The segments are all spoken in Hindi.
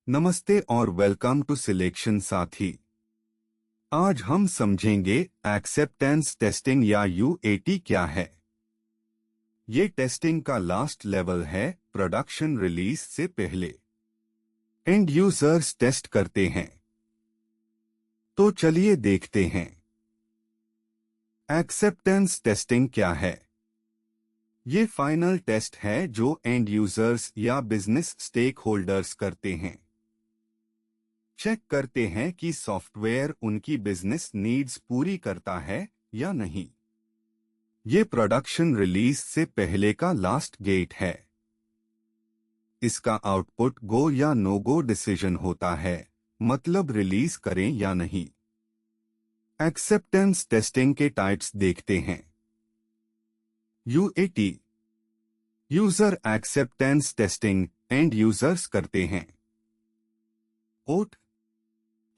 नमस्ते और वेलकम टू सिलेक्शन साथी। आज हम समझेंगे एक्सेप्टेंस टेस्टिंग या यूएटी क्या है। ये टेस्टिंग का लास्ट लेवल है प्रोडक्शन रिलीज से पहले। एंड यूजर्स टेस्ट करते हैं। तो चलिए देखते हैं एक्सेप्टेंस टेस्टिंग क्या है। ये फाइनल टेस्ट है जो एंड यूजर्स या बिजनेस स्टेक होल्डर्स करते हैं। चेक करते हैं कि सॉफ्टवेयर उनकी बिजनेस नीड्स पूरी करता है या नहीं। ये प्रोडक्शन रिलीज से पहले का लास्ट गेट है। इसका आउटपुट गो या नो गो डिसीजन होता है, मतलब रिलीज करें या नहीं। एक्सेप्टेंस टेस्टिंग के टाइप्स देखते हैं। UAT user acceptance testing and users करते हैं। OAT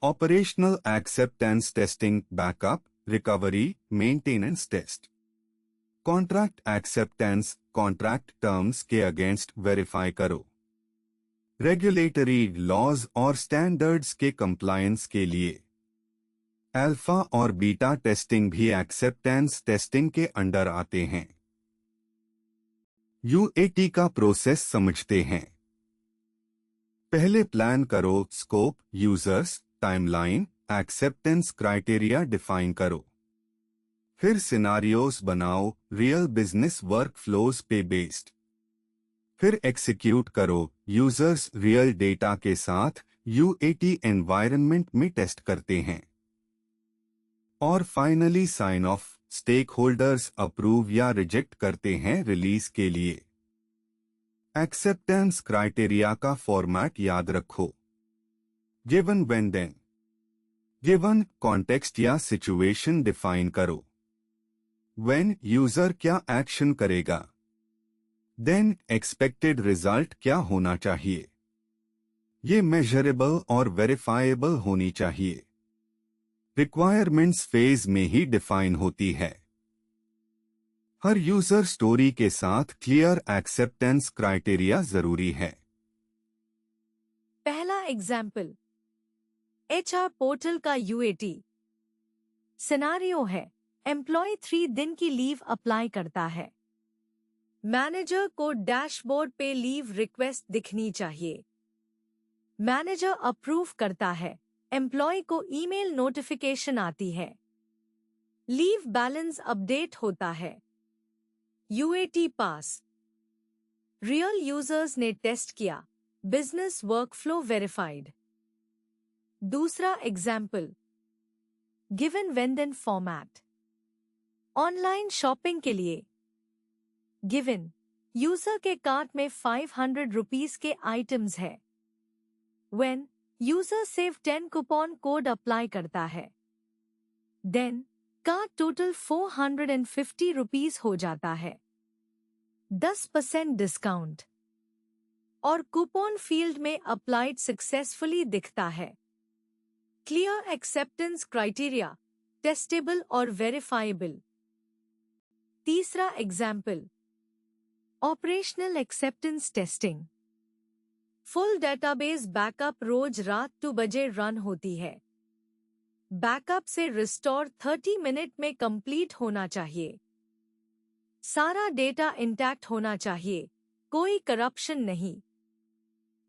operational acceptance testing backup, recovery, maintenance test. Contract acceptance contract terms के अगेंस्ट वेरीफाई करो। रेगुलेटरी लॉज और स्टैंडर्ड्स के कंप्लायंस के लिए। अल्फा और बीटा टेस्टिंग भी एक्सेप्टेंस टेस्टिंग के अंडर आते हैं। यूएटी का प्रोसेस समझते हैं। पहले प्लान करो, scope, users, timeline, acceptance criteria define करो। फिर सिनारियोस बनाओ, रियल बिजनेस वर्क फ्लोज पे बेस्ड। फिर एक्सिक्यूट करो, यूजर्स रियल डेटा के साथ यूएटी एनवायरनमेंट में टेस्ट करते हैं। और finally sign off, stakeholders approve या रिजेक्ट करते हैं रिलीज के लिए। एक्सेप्टेंस क्राइटेरिया का फॉर्मेट याद रखो। Given, when, then. Given context या सिचुएशन डिफाइन करो। व्हेन यूजर क्या एक्शन करेगा। देन एक्सपेक्टेड रिजल्ट क्या होना चाहिए। ये मेजरेबल और वेरीफाएबल होनी चाहिए। रिक्वायरमेंट्स फेज में ही डिफाइन होती है। हर यूजर स्टोरी के साथ क्लियर एक्सेप्टेंस क्राइटेरिया जरूरी है। पहला एग्जाम्पल, एचआर पोर्टल का यूएटी सिनारियो है। एम्प्लॉय 3 दिन की लीव अप्लाई करता है। मैनेजर को डैशबोर्ड पे लीव रिक्वेस्ट दिखनी चाहिए। मैनेजर अप्रूव करता है। एम्प्लॉय को ईमेल नोटिफिकेशन आती है। लीव बैलेंस अपडेट होता है। UAT pass. रियल यूजर्स ने टेस्ट किया। Business workflow verified. दूसरा example, given when then format. Online shopping के लिए। गिवन, यूजर के कार्ट में 500 रुपीस के आइटम्स है। When, user save 10 coupon code apply करता है। देन, कार्ट टोटल 450 रुपीस हो जाता है। 10% डिस्काउंट और कूपन फील्ड में अप्लाइड सक्सेसफुली दिखता है। क्लियर एक्सेप्टेंस क्राइटेरिया, टेस्टेबल और वेरीफाइबल। तीसरा example, operational acceptance testing. Full database backup रोज रात 2 बजे रन होती है। बैकअप से रिस्टोर 30 मिनट में कंप्लीट होना चाहिए। सारा डेटा इंटैक्ट होना चाहिए, कोई करप्शन नहीं।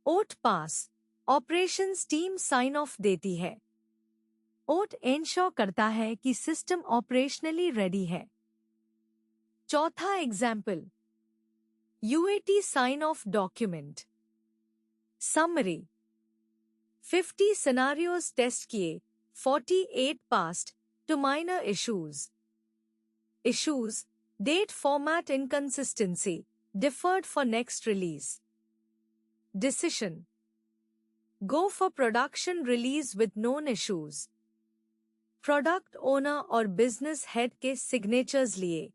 ओट पास, ऑपरेशंस टीम साइन ऑफ देती है। ओट इंश्योर करता है कि सिस्टम ऑपरेशनली रेडी है। चौथा example, UAT sign off document. Summary, 50 scenarios test किए, 48 passed two minor issues. Issues, date format inconsistency, deferred for next release. Decision, go for production release with known issues. Product owner और बिजनेस हेड के सिग्नेचर्स लिए।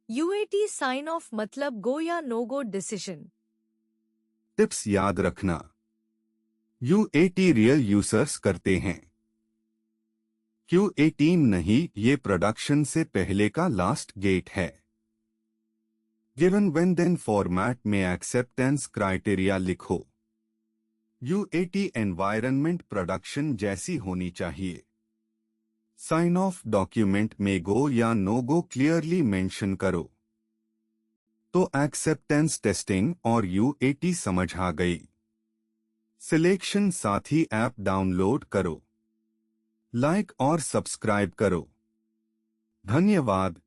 यूएटी साइन ऑफ मतलब गो या नो गो डिसीजन। टिप्स याद रखना। यूएटी रियल यूजर्स करते हैं। क्यूए टीम नहीं, ये प्रोडक्शन से पहले का लास्ट गेट है। गिवन व्हेन देन फॉर्मेट में एक्सेप्टेंस क्राइटेरिया लिखो। यूएटी एनवायरनमेंट प्रोडक्शन जैसी होनी चाहिए। साइन ऑफ डॉक्यूमेंट में गो या नो गो क्लियरली मेंशन करो। तो एक्सेप्टेंस टेस्टिंग और यूएटी समझ आ गई। सिलेक्शन साथी ऐप डाउनलोड करो, लाइक और सब्सक्राइब करो। धन्यवाद।